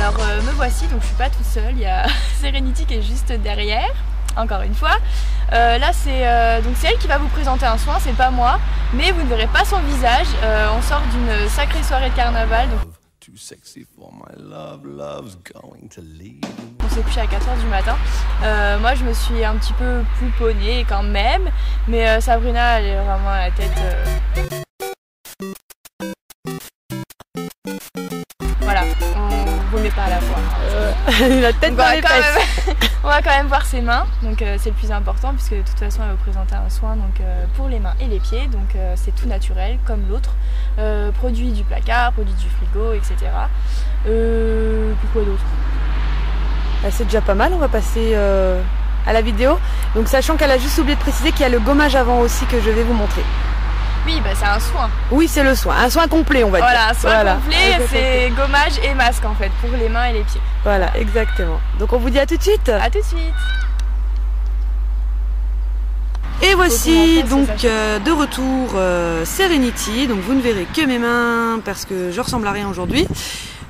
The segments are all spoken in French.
Alors me voici, donc je suis pas toute seule, il y a Serenity qui est juste derrière, encore une fois. Là c'est elle qui va vous présenter un soin, c'est pas moi, mais vous ne verrez pas son visage. On sort d'une sacrée soirée de carnaval. Donc... On s'est couché à 4 h du matin. Moi je me suis un petit peu pouponnée quand même, mais Sabrina elle est vraiment à la tête. Voilà, on ne met pas à la fois. La tête dans les fesses. On va quand même voir ses mains, donc c'est le plus important puisque de toute façon elle va vous présenter un soin donc, pour les mains et les pieds, donc c'est tout naturel comme l'autre. Produit du placard, produit du frigo, etc. Pourquoi d'autre? C'est déjà pas mal, on va passer à la vidéo. Donc sachant qu'elle a juste oublié de préciser qu'il y a le gommage avant aussi que je vais vous montrer. Oui, bah c'est un soin. Oui, c'est le soin, un soin complet on va dire. Voilà, un soin complet, c'est gommage et masque en fait, pour les mains et les pieds. Voilà, exactement. Donc on vous dit à tout de suite. À tout de suite. Et voici donc de retour Serenity. Donc vous ne verrez que mes mains parce que je ressemble à rien aujourd'hui.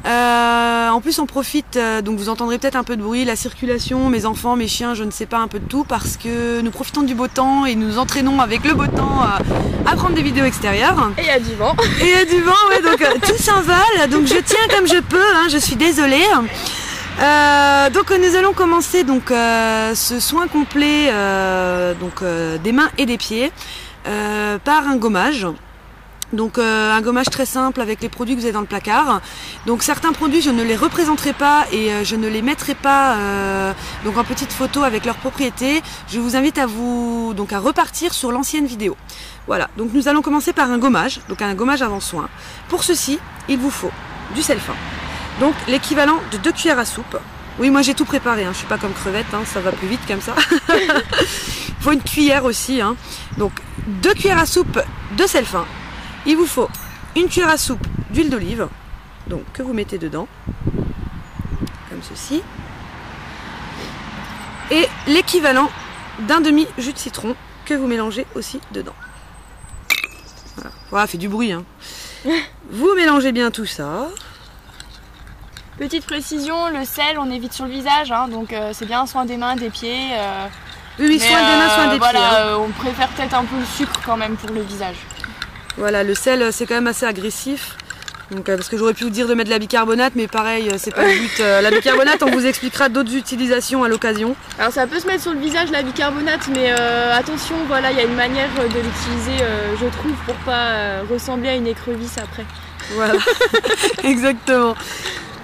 En plus on profite, donc vous entendrez peut-être un peu de bruit, la circulation, mes enfants, mes chiens, je ne sais pas, un peu de tout, parce que nous profitons du beau temps et nous entraînons avec le beau temps à prendre des vidéos extérieures. Et il y a du vent. Et il y a du vent, ouais, donc tout s'envole, donc je tiens comme je peux, hein, je suis désolée. Donc nous allons commencer donc ce soin complet des mains et des pieds par un gommage. Donc un gommage très simple avec les produits que vous avez dans le placard. Donc certains produits je ne les représenterai pas et je ne les mettrai pas donc en petite photo avec leurs propriétés. Je vous invite à repartir sur l'ancienne vidéo. Voilà, donc nous allons commencer par un gommage avant soin. Pour ceci, il vous faut du sel fin. Donc l'équivalent de 2 cuillères à soupe. Oui, moi j'ai tout préparé, hein. Je suis pas comme crevette, hein. Ça va plus vite comme ça. Il faut une cuillère aussi, hein. Donc 2 cuillères à soupe de sel fin. Il vous faut une cuillère à soupe d'huile d'olive, donc que vous mettez dedans, comme ceci, et l'équivalent d'un demi jus de citron que vous mélangez aussi dedans. Voilà, voilà, fait du bruit, hein. Vous mélangez bien tout ça. Petite précision, le sel on évite sur le visage, hein, donc c'est bien soin des mains, des pieds. Oui, soin des mains, soin des pieds. Hein. On préfère peut-être un peu le sucre quand même pour le visage. Voilà, le sel c'est quand même assez agressif, donc, parce que j'aurais pu vous dire de mettre de la bicarbonate, mais pareil, c'est pas le but. La bicarbonate, on vous expliquera d'autres utilisations à l'occasion. Alors ça peut se mettre sur le visage la bicarbonate, mais attention, voilà, il y a une manière de l'utiliser, je trouve, pour pas ressembler à une écrevisse après. Voilà, exactement.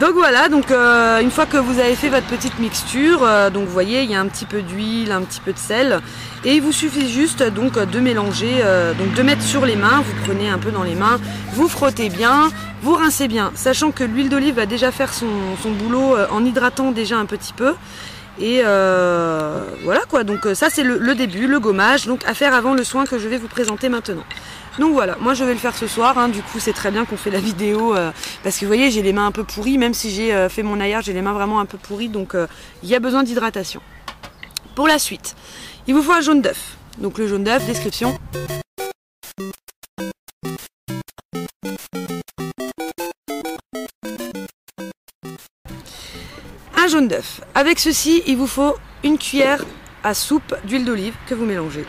Donc voilà, donc une fois que vous avez fait votre petite mixture, donc vous voyez il y a un petit peu d'huile, un petit peu de sel, et il vous suffit juste donc de mélanger, donc de mettre sur les mains, vous prenez un peu dans les mains, vous frottez bien, vous rincez bien, sachant que l'huile d'olive va déjà faire son boulot en hydratant déjà un petit peu. Et voilà quoi, donc ça c'est le début, le gommage, donc à faire avant le soin que je vais vous présenter maintenant. Donc voilà, moi je vais le faire ce soir, hein, du coup c'est très bien qu'on fait la vidéo, parce que vous voyez j'ai les mains un peu pourries, même si j'ai fait mon aillage, j'ai les mains vraiment un peu pourries, donc il y a besoin d'hydratation. Pour la suite, il vous faut un jaune d'œuf, donc le jaune d'œuf, description. Un jaune d'œuf. Avec ceci, il vous faut une cuillère à soupe d'huile d'olive que vous mélangez.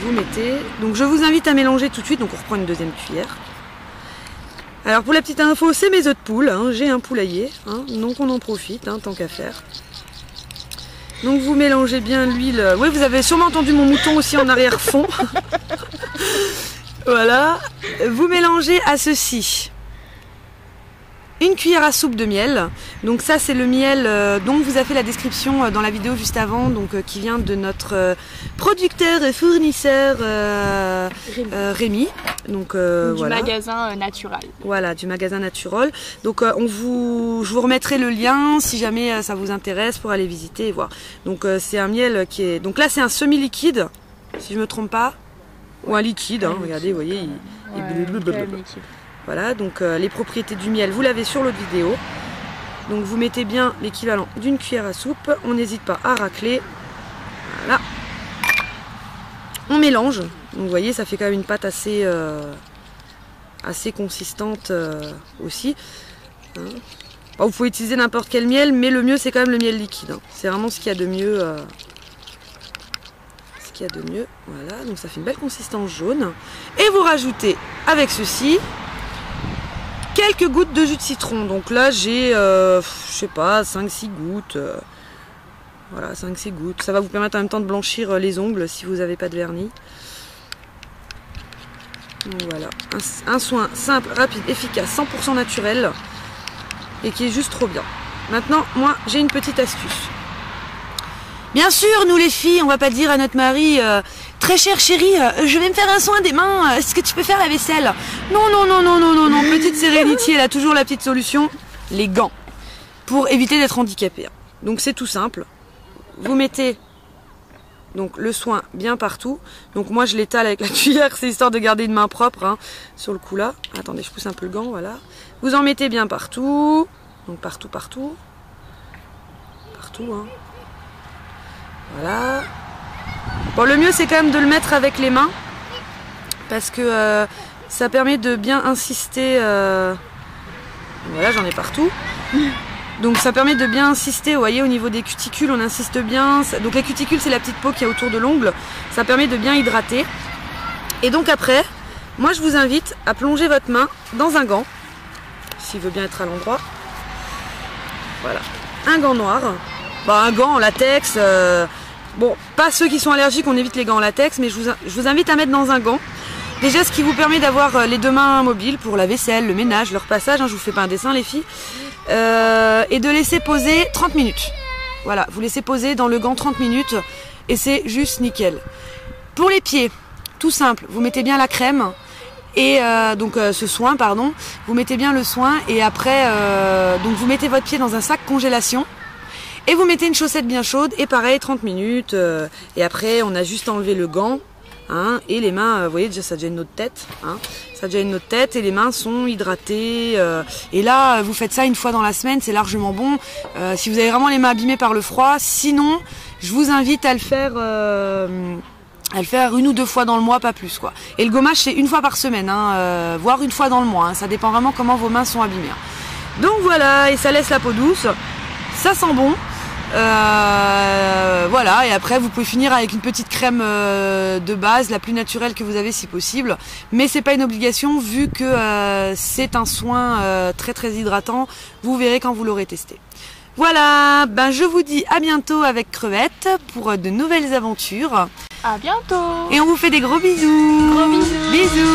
Vous mettez. Donc je vous invite à mélanger tout de suite. Donc on reprend une deuxième cuillère. Alors pour la petite info, c'est mes œufs de poule. Hein. J'ai un poulailler, hein, donc on en profite, hein, tant qu'à faire. Donc vous mélangez bien l'huile. Oui, vous avez sûrement entendu mon mouton aussi en arrière-fond. Voilà. Vous mélangez à ceci une cuillère à soupe de miel. Donc ça c'est le miel dont vous a fait la description dans la vidéo juste avant, donc qui vient de notre producteur et fournisseur Rémi. Donc du magasin Natural. Voilà, du magasin Natural. Donc je vous remettrai le lien si jamais ça vous intéresse pour aller visiter et voir. Donc c'est un miel qui est. Donc là c'est un semi-liquide, si je me trompe pas. Ou un liquide, hein, regardez, vous voyez, il est voilà, donc les propriétés du miel, vous l'avez sur l'autre vidéo. Donc vous mettez bien l'équivalent d'une cuillère à soupe. On n'hésite pas à racler. Voilà. On mélange. Donc vous voyez, ça fait quand même une pâte assez consistante aussi. Hein. Bon, vous pouvez utiliser n'importe quel miel, mais le mieux c'est quand même le miel liquide. Hein. C'est vraiment ce qu'il y a de mieux. Voilà, donc ça fait une belle consistance jaune. Et vous rajoutez avec ceci quelques gouttes de jus de citron. Donc là j'ai, je sais pas, 5-6 gouttes. Voilà, 5-6 gouttes. Ça va vous permettre en même temps de blanchir les ongles si vous n'avez pas de vernis. Donc voilà, un soin simple, rapide, efficace, 100% naturel et qui est juste trop bien. Maintenant, moi j'ai une petite astuce. Bien sûr, nous les filles, on va pas dire à notre mari très chère chérie, je vais me faire un soin des mains, est-ce que tu peux faire la vaisselle? Non, petite Serenity, elle a toujours la petite solution, les gants, pour éviter d'être handicapé. Donc c'est tout simple, vous mettez donc le soin bien partout. Donc moi je l'étale avec la cuillère, c'est histoire de garder une main propre hein, sur le coup là. Attendez, je pousse un peu le gant, voilà. Vous en mettez bien partout, donc partout. Partout hein. Voilà. Bon, le mieux c'est quand même de le mettre avec les mains parce que ça permet de bien insister. Voilà, j'en ai partout. Donc ça permet de bien insister, vous voyez, au niveau des cuticules, on insiste bien. Donc la cuticule, c'est la petite peau qui est autour de l'ongle. Ça permet de bien hydrater. Et donc après, moi je vous invite à plonger votre main dans un gant, s'il veut bien être à l'endroit. Voilà, un gant noir. Bah, un gant en latex. Bon, pas ceux qui sont allergiques, on évite les gants en latex, mais je vous invite à mettre dans un gant. Déjà, ce qui vous permet d'avoir les deux mains mobiles pour la vaisselle, le ménage, le repassage. Hein, je vous fais pas un dessin, les filles. Et de laisser poser 30 minutes. Voilà, vous laissez poser dans le gant 30 minutes et c'est juste nickel. Pour les pieds, tout simple, vous mettez bien la crème et ce soin, pardon. Vous mettez bien le soin et après, donc vous mettez votre pied dans un sac congélation. Et vous mettez une chaussette bien chaude et pareil 30 minutes et après on a juste enlevé le gant hein, et les mains, vous voyez déjà ça a déjà une autre tête hein, ça a déjà une autre tête et les mains sont hydratées et là vous faites ça une fois dans la semaine, c'est largement bon si vous avez vraiment les mains abîmées par le froid. Sinon je vous invite à le faire une ou deux fois dans le mois, pas plus quoi. Et le gommage c'est une fois par semaine hein, voire une fois dans le mois hein, ça dépend vraiment comment vos mains sont abîmées hein. Donc voilà, et ça laisse la peau douce, ça sent bon. Voilà, et après vous pouvez finir avec une petite crème de base, la plus naturelle que vous avez si possible, mais c'est pas une obligation vu que c'est un soin très très hydratant. Vous verrez quand vous l'aurez testé. Voilà, ben je vous dis à bientôt avec Crevette pour de nouvelles aventures. À bientôt. Et on vous fait des gros bisous. Gros bisous. Bisous.